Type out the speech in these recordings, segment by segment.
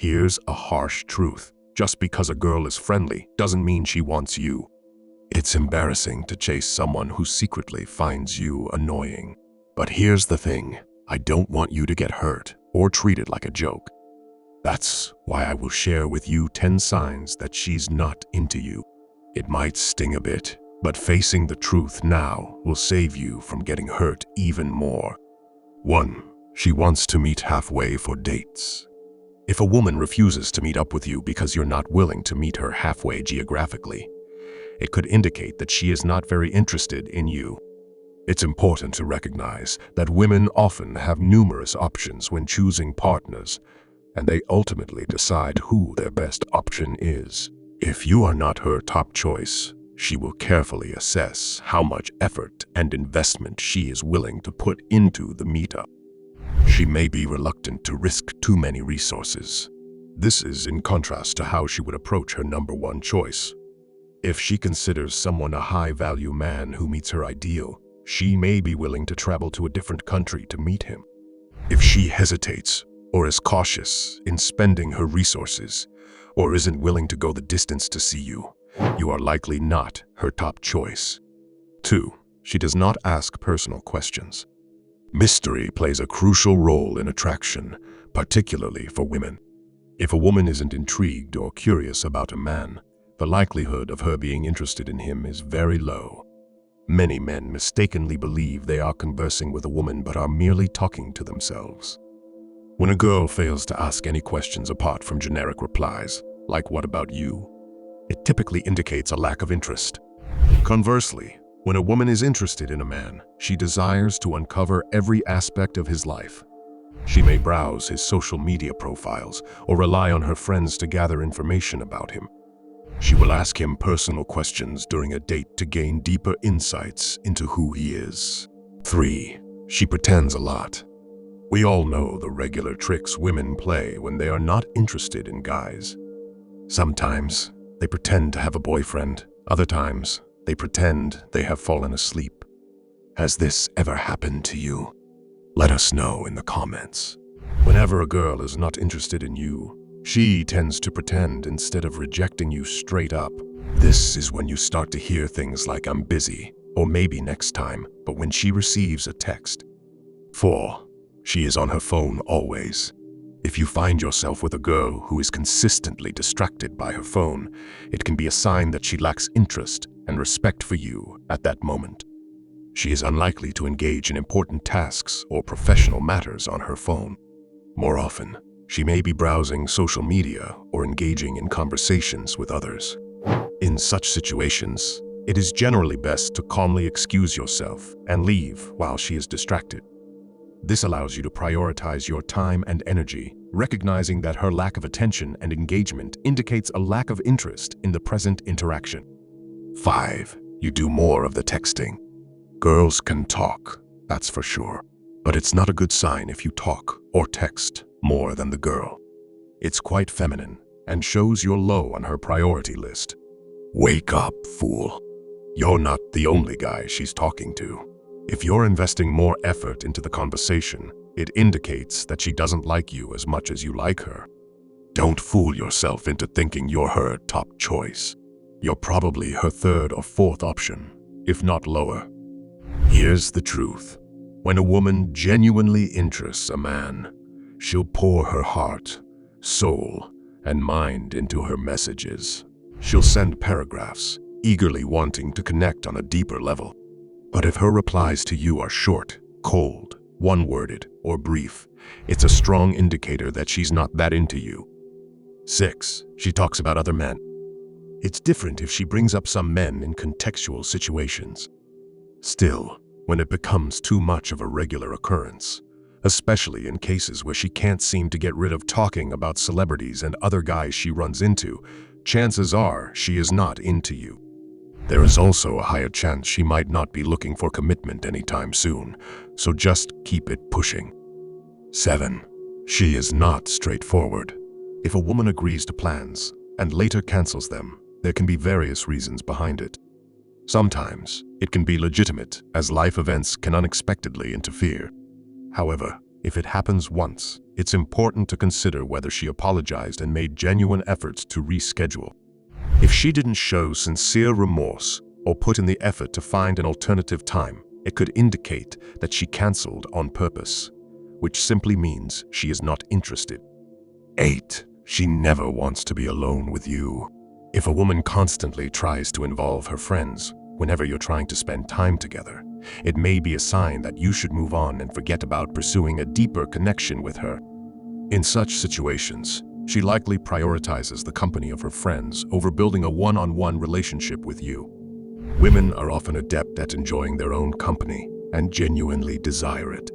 Here's a harsh truth. Just because a girl is friendly doesn't mean she wants you. It's embarrassing to chase someone who secretly finds you annoying. But here's the thing. I don't want you to get hurt or treated like a joke. That's why I will share with you 10 signs that she's not into you. It might sting a bit, but facing the truth now will save you from getting hurt even more. 1. She wants to meet halfway for dates. If a woman refuses to meet up with you because you're not willing to meet her halfway geographically, it could indicate that she is not very interested in you. It's important to recognize that women often have numerous options when choosing partners, and they ultimately decide who their best option is. If you are not her top choice, she will carefully assess how much effort and investment she is willing to put into the meetup. She may be reluctant to risk too many resources. This is in contrast to how she would approach her number one choice. If she considers someone a high-value man who meets her ideal, she may be willing to travel to a different country to meet him. If she hesitates or is cautious in spending her resources, or isn't willing to go the distance to see you, you are likely not her top choice. 2. She does not ask personal questions. Mystery plays a crucial role in attraction, particularly for women. If a woman isn't intrigued or curious about a man, the likelihood of her being interested in him is very low. Many men mistakenly believe they are conversing with a woman but are merely talking to themselves. When a girl fails to ask any questions apart from generic replies, like "what about you?" it typically indicates a lack of interest. Conversely, when a woman is interested in a man, she desires to uncover every aspect of his life. She may browse his social media profiles or rely on her friends to gather information about him. She will ask him personal questions during a date to gain deeper insights into who he is. 3. She pretends a lot. We all know the regular tricks women play when they are not interested in guys. Sometimes they pretend to have a boyfriend. Other times they pretend they have fallen asleep. Has this ever happened to you? Let us know in the comments. Whenever a girl is not interested in you, she tends to pretend instead of rejecting you straight up. This is when you start to hear things like "I'm busy" or "maybe next time," but when she receives a text. 4. She is on her phone always. If you find yourself with a girl who is consistently distracted by her phone, it can be a sign that she lacks interest and respect for you at that moment. She is unlikely to engage in important tasks or professional matters on her phone. More often, she may be browsing social media or engaging in conversations with others. In such situations, it is generally best to calmly excuse yourself and leave while she is distracted. This allows you to prioritize your time and energy, recognizing that her lack of attention and engagement indicates a lack of interest in the present interaction. 5. You do more of the texting. Girls can talk, that's for sure, but it's not a good sign if you talk or text more than the girl. It's quite feminine and shows you're low on her priority list. Wake up, fool. You're not the only guy she's talking to. If you're investing more effort into the conversation, it indicates that she doesn't like you as much as you like her. Don't fool yourself into thinking you're her top choice. You're probably her third or fourth option, if not lower. Here's the truth. When a woman genuinely interests a man, she'll pour her heart, soul, and mind into her messages. She'll send paragraphs, eagerly wanting to connect on a deeper level. But if her replies to you are short, cold, one-worded, or brief, it's a strong indicator that she's not that into you. 6. She talks about other men. It's different if she brings up some men in contextual situations. Still, when it becomes too much of a regular occurrence, especially in cases where she can't seem to get rid of talking about celebrities and other guys she runs into, chances are she is not into you. There is also a higher chance she might not be looking for commitment anytime soon, so just keep it pushing. 7. She is not straightforward. If a woman agrees to plans and later cancels them, there can be various reasons behind it. Sometimes it can be legitimate, as life events can unexpectedly interfere. However, If it happens once, it's important to consider whether she apologized and made genuine efforts to reschedule. If she didn't show sincere remorse or put in the effort to find an alternative time, it could indicate that she canceled on purpose, which simply means she is not interested. 8. She never wants to be alone with you. If a woman constantly tries to involve her friends whenever you're trying to spend time together, it may be a sign that you should move on and forget about pursuing a deeper connection with her. In such situations, she likely prioritizes the company of her friends over building a one-on-one relationship with you. Women are often adept at enjoying their own company and genuinely desire it.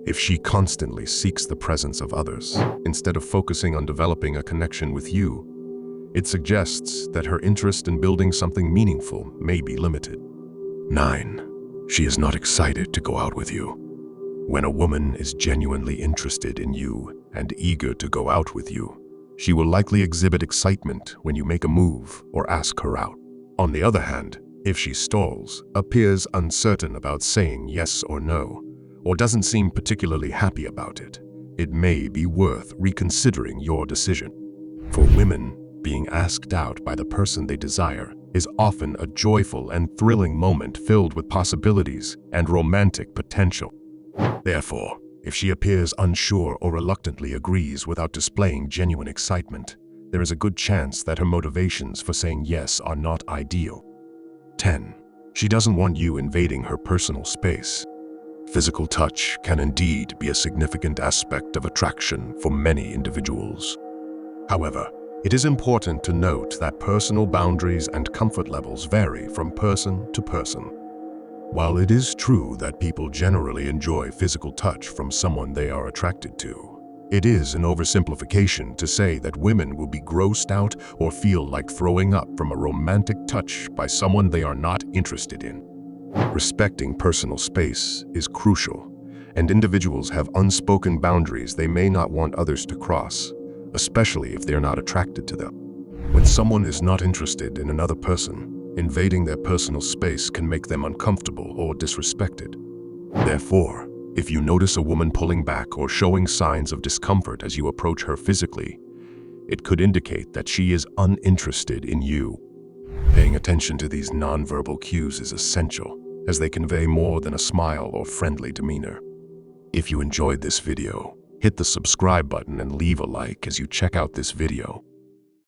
If she constantly seeks the presence of others instead of focusing on developing a connection with you, it suggests that her interest in building something meaningful may be limited. 9. She is not excited to go out with you. When a woman is genuinely interested in you and eager to go out with you, she will likely exhibit excitement when you make a move or ask her out. On the other hand, if she stalls, appears uncertain about saying yes or no, or doesn't seem particularly happy about it, it may be worth reconsidering your decision. For women, being asked out by the person they desire is often a joyful and thrilling moment filled with possibilities and romantic potential. Therefore, if she appears unsure or reluctantly agrees without displaying genuine excitement, there is a good chance that her motivations for saying yes are not ideal. 10. She doesn't want you invading her personal space. Physical touch can indeed be a significant aspect of attraction for many individuals. However, it is important to note that personal boundaries and comfort levels vary from person to person. While it is true that people generally enjoy physical touch from someone they are attracted to, it is an oversimplification to say that women will be grossed out or feel like throwing up from a romantic touch by someone they are not interested in. Respecting personal space is crucial, and individuals have unspoken boundaries they may not want others to cross, especially if they're not attracted to them. When someone is not interested in another person, invading their personal space can make them uncomfortable or disrespected. Therefore, if you notice a woman pulling back or showing signs of discomfort as you approach her physically, it could indicate that she is uninterested in you. Paying attention to these nonverbal cues is essential, as they convey more than a smile or friendly demeanor. If you enjoyed this video, hit the subscribe button and leave a like as you check out this video.